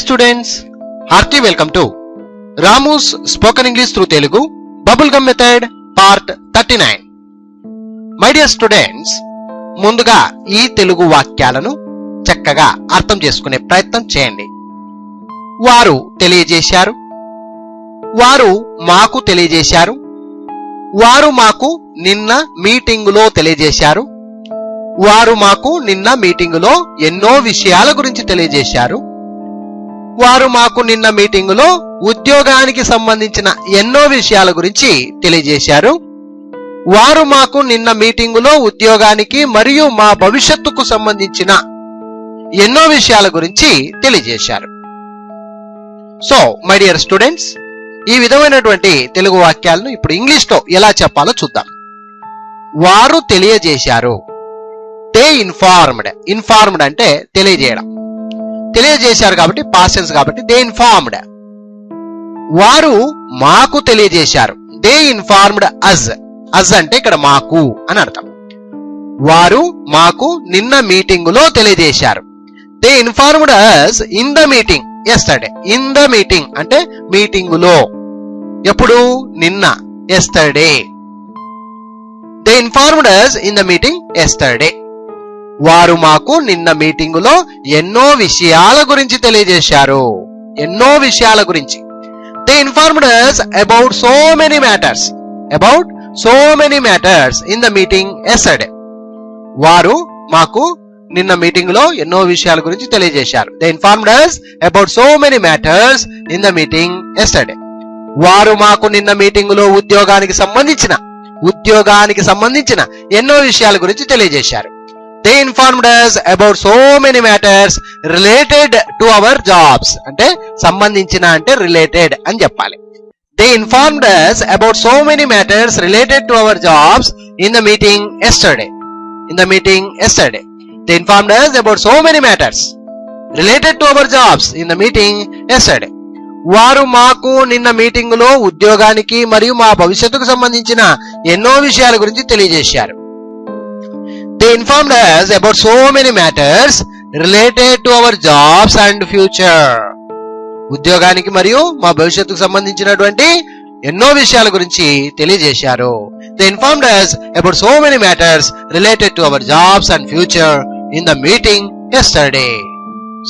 students, hearty welcome to Ramu's Spoken English through Telugu Bubblegum Method Part 39. My dear students, ముందుగా ఈ తెలుగు వాక్యాలను చక్కగా అర్థం చేసుకునే ప్రయత్నం చేయండి. వారు తెలియజేశారు, వారు మాకు తెలియజేశారు, వారు మాకు నిన్న మీటింగులో తెలియజేశారు, వారు మాకు నిన్న మీటింగులో ఎన్నో విషయాల గురించి తెలియజేశారు, వారు మాకు నిన్న మీటింగులో ఉద్యోగానికి సంబంధించిన ఎన్నో విషయాల గురించి తెలియజేశారు, వారు మాకు నిన్న మీటింగులో ఉద్యోగానికి మరియు మా భవిష్యత్తుకు సంబంధించిన ఎన్నో విషయాల గురించి తెలియజేశారు. సో మై డియర్ స్టూడెంట్స్, ఈ విధమైనటువంటి తెలుగు వాక్యాలను ఇప్పుడు ఇంగ్లీష్ లో ఎలా చెప్పాలో చూద్దాం. వారు తెలియజేశారు. They informed. ఇన్ఫార్మ్డ్ అంటే తెలియజేయడం. తెలియజేశారు కాబట్టి పాస్ట్ టెన్స్ కాబట్టి దే ఇన్ఫార్మ్డ్. వారు మాకు తెలియజేశారు. దే ఇన్ఫార్మ్డ్ అస్. అస్ అంటే ఇక్కడ మాకు అని అర్థం. వారు మాకు నిన్న మీటింగులో తెలియజేశారు. They informed us in the meeting yesterday. In the meeting అంటే మీటింగులో. ఎప్పుడు? నిన్న. Yesterday. They informed us in the meeting yesterday. వారు మాకు నిన్న మీటింగులో ఎన్నో విషయాల గురించి తెలియజేశారు. ఎన్నో విషయాల గురించి. They informed us about so many matters. About so many matters in the meeting yesterday. వారు మాకు నిన్న మీటింగులో ఎన్నో విషయాల గురించి తెలియజేశారు. They informed us about so many matters in the meeting yesterday. వారు మాకు నిన్న మీటింగులో ఉద్యోగానికి సంబంధించిన ఎన్నో విషయాల గురించి తెలియజేశారు. They informed us about so many matters related to our jobs. అంటే సంబంధించిన అంటే related అని చెప్పాలి. They informed us about so many matters related to our jobs in the meeting yesterday. In the meeting yesterday. They informed us about so many matters related to our jobs in the meeting yesterday. వారు మాకు నిన్న మీటింగులో ఉద్యోగానికి మరియు మా భవిష్యత్తుకు సంబంధించిన ఎన్నో విషయాల గురించి తెలియజేశారు. They informed us about so many matters related to our jobs and future. ఉద్యోగానికి మరియు మా భవిష్యత్తుకు సంబంధించినటువంటి ఎన్నో విషయాల గురించి తెలియజేశారు. They informed us about so many matters related to our jobs and future in the meeting yesterday.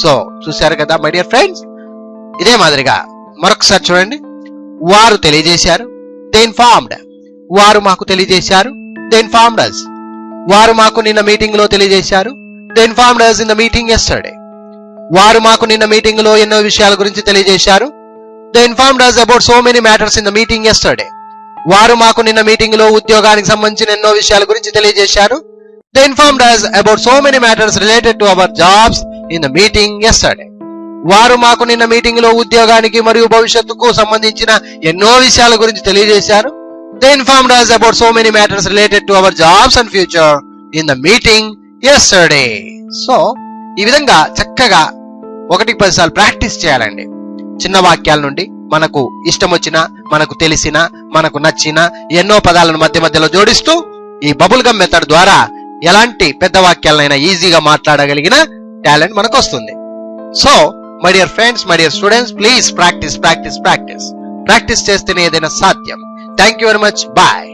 So చూశారు కదా మై డియర్ ఫ్రెండ్స్. ఇదే మాదిరిగా మరొకసారి చూడండి. వారు తెలియజేశారు. They informed. వారు మాకు తెలియజేశారు. They informed us. వారు మాకు నిన్న మీటింగ్ లో తెలియజేశారు. They informed us in the meeting yesterday. వారు మాకు నిన్న మీటింగ్ లో ఎన్నో విషయాల గురించి తెలియజేశారు. They informed us about so many matters in the meeting yesterday. వారు మాకు నిన్న మీటింగ్ లో ఉద్యోగానికి సంబంధించిన ఎన్నో విషయాల గురించి తెలియజేశారు. They informed us about so many matters related to our jobs in the meeting yesterday. వారు మాకు నిన్న మీటింగ్ లో ఉద్యోగానికి మరియు భవిష్యత్తుకు సంబంధించిన ఎన్నో విషయాల గురించి తెలియజేశారు. They informed us about so many matters related to our jobs and future in the meeting yesterday. So ఈ విధంగా చక్కగా 1-10 సార్లు ప్రాక్టీస్ చేయాలండి. చిన్న వాక్యాల నుండి మనకు ఇష్టం వచ్చిన, మనకు తెలిసిన, మనకు నచ్చిన ఎన్నో పదాలను మధ్యలో జోడిస్తూ ఈ బబుల్ గమ్ మెథడ్ ద్వారా ఎలాంటి పెద్ద వాక్యాలనైనా ఈజీగా మాట్లాడగలిగిన టాలెంట్ మనకు వస్తుంది. So my dear friends, my dear students, please practice చేస్తేనే ఏదైనా సాధ్యం. Thank you very much. Bye.